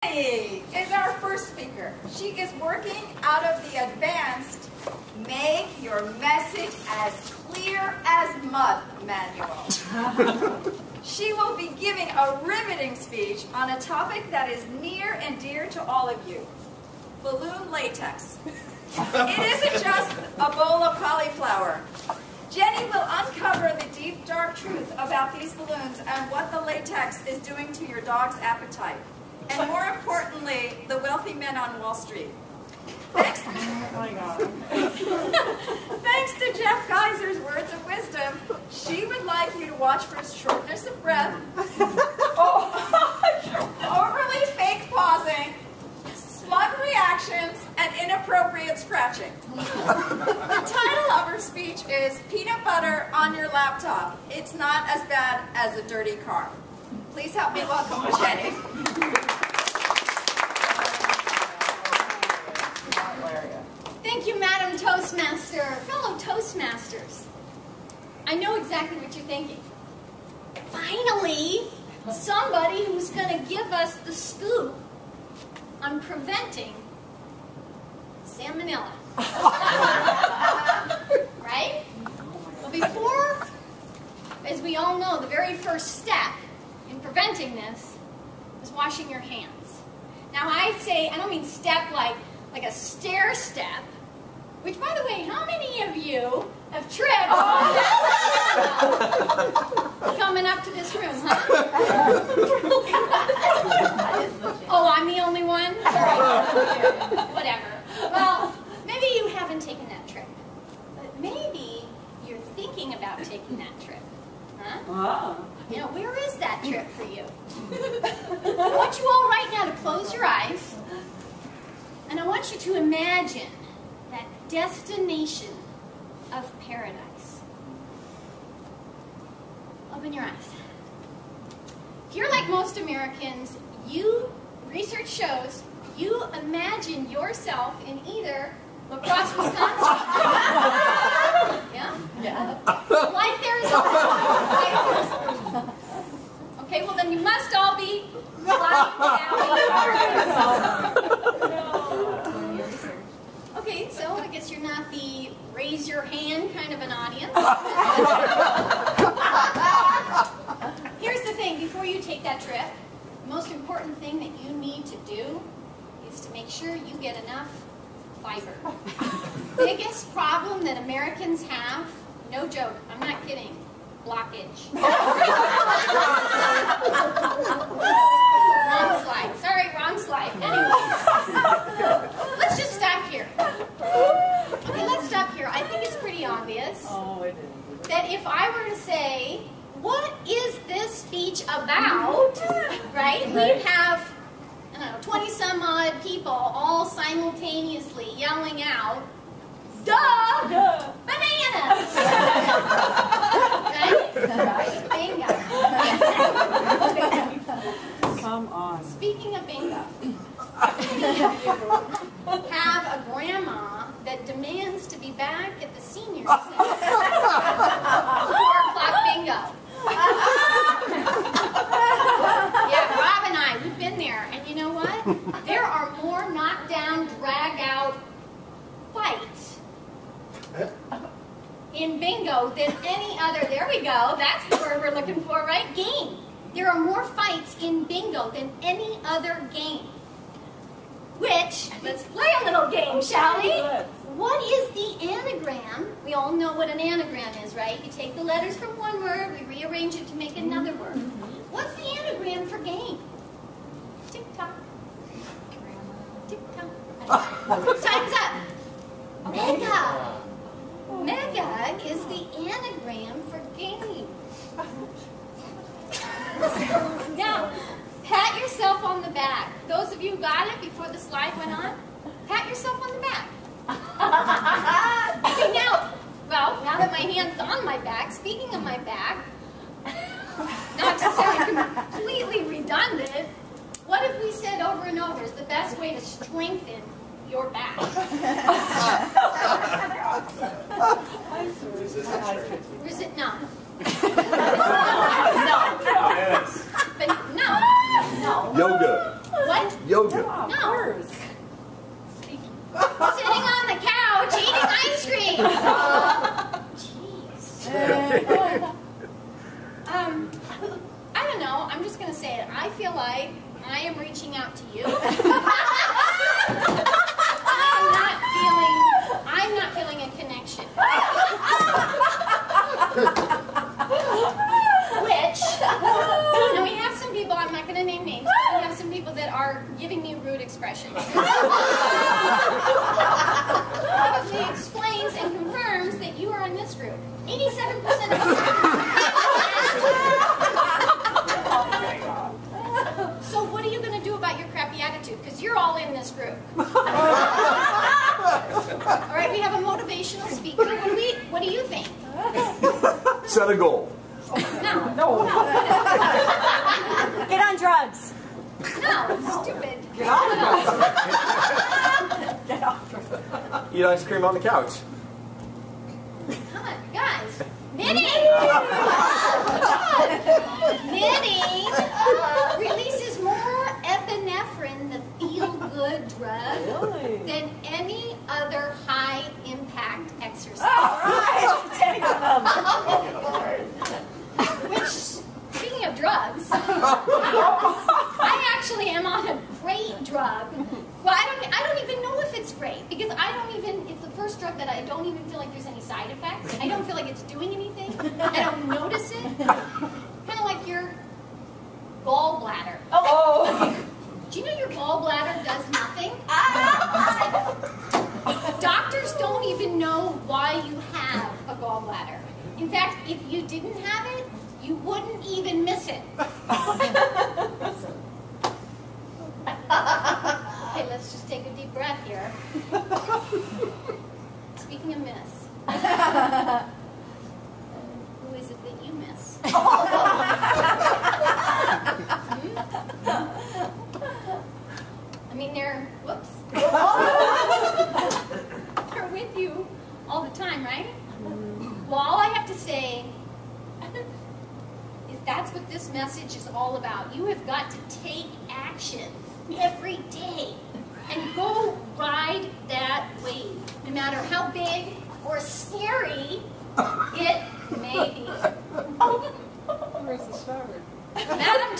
Is our first speaker. She is working out of the advanced Make Your Message as Clear as Mud manual. She will be giving a riveting speech on a topic that is near and dear to all of you, balloon latex. It isn't just a bowl of cauliflower. Jenny will uncover the deep, dark truth about these balloons and what the latex is doing to your dog's appetite. And more importantly, the wealthy men on Wall Street. Thanks to Jeff Geyser's words of wisdom, she would like you to watch for shortness of breath, overly fake pausing, slug reactions, and inappropriate scratching. The title of her speech is Peanut Butter on Your Laptop. It's not as bad as a dirty car. Please help me welcome Jenny. Thank you, Madam Toastmaster. Fellow Toastmasters, I know exactly what you're thinking. Finally, somebody who's going to give us the scoop on preventing salmonella. Right? Well, before, as we all know, the very first step in preventing this is washing your hands. Now, I don't mean step like a stair step, which, by the way, how many of you have tripped coming up to this room, huh? Oh, I'm the only one? Whatever. Well, maybe you haven't taken that trip, but maybe you're thinking about taking that trip, huh? You know, where is that trip for you? I want you all right now to close your eyes, and I want you to imagine that destination of paradise. Open your eyes. If you're like most Americans, research shows, you imagine yourself in either La Crosse, Wisconsin. Yeah? Yeah. Like Arizona. Okay, well then you must all be flying down. Okay, so I guess you're not the raise your hand kind of an audience. Here's the thing, before you take that trip, the most important thing that you need to do is to make sure you get enough fiber. Biggest problem that Americans have, no joke, I'm not kidding, blockage. Wrong slide. Sorry, wrong slide. Anyway, let's just stop here. Okay, let's stop here. I think it's pretty obvious that if I were to say, what is this speech about, right? We'd have, I don't know, 20 some odd people all simultaneously yelling out, duh! Duh. Bananas! Right? Bingo. Come on. Speaking of bingo, have a grandma that demands to be back at the senior center. 4 o'clock bingo. Yeah, Rob and I, we've been there, and you know what? There are more knockdown, drag-out fights in bingo than any other, there we go, that's the word we're looking for, right? Game. There are more fights in bingo than any other game. Which, let's play a little game, shall we? What is the anagram? We all know what an anagram is, right? You take the letters from one word, we rearrange it to make another word. What's the anagram for game? Tick-tock. Tick-tock. Time's up. Mega. Mega is the anagram for game. Now, pat yourself on the back. Those of you who got it before the slide went on, pat yourself on the back. Okay, now that my hand's on my back, speaking of my back, not to sound completely redundant, what if we said over and over is the best way to strengthen your back? Resist, no. No. Yes. But no. No. Yoga. What? Yoga. No, No. hers. Sitting on the couch eating ice cream. Jeez. I don't know. I'm just gonna say it. I feel like I am reaching out to you. I'm not feeling a connection. Which, and we have some people, I'm not going to name names, but we have some people that are giving me rude expressions. Probably explains and confirms that you are in this group. 87% of you. So what are you going to do about your crappy attitude? Because you're all in this group. All right, we have a motivational speaker. What do you think? Set a goal. No. Get on drugs. No, stupid. Get off drugs. Get off drugs. Eat ice cream on the couch. Come on, guys. Knitting! Knitting releases more epinephrine, the feel-good drug, Really? than any other high-impact exercise. Right. Take them. Which, speaking of drugs, I actually am on a great drug. Well, I don't even know if it's great because it's the first drug that I don't even feel like there's any side effects. I don't feel like it's doing anything. I don't notice it. Kind of like your gallbladder. Oh. Do you know your gallbladder does nothing? Doctors don't even know why you have a gallbladder. In fact, if you didn't have it, you wouldn't even miss it. Okay, let's just take a deep breath here. Speaking of miss, who is it that you miss? I mean, they're with you all the time, right? Well, all I have to say is that's what this message is all about. You have got to take action every day and go ride that wave, no matter how big or scary it may be. Where's the starboard? Madam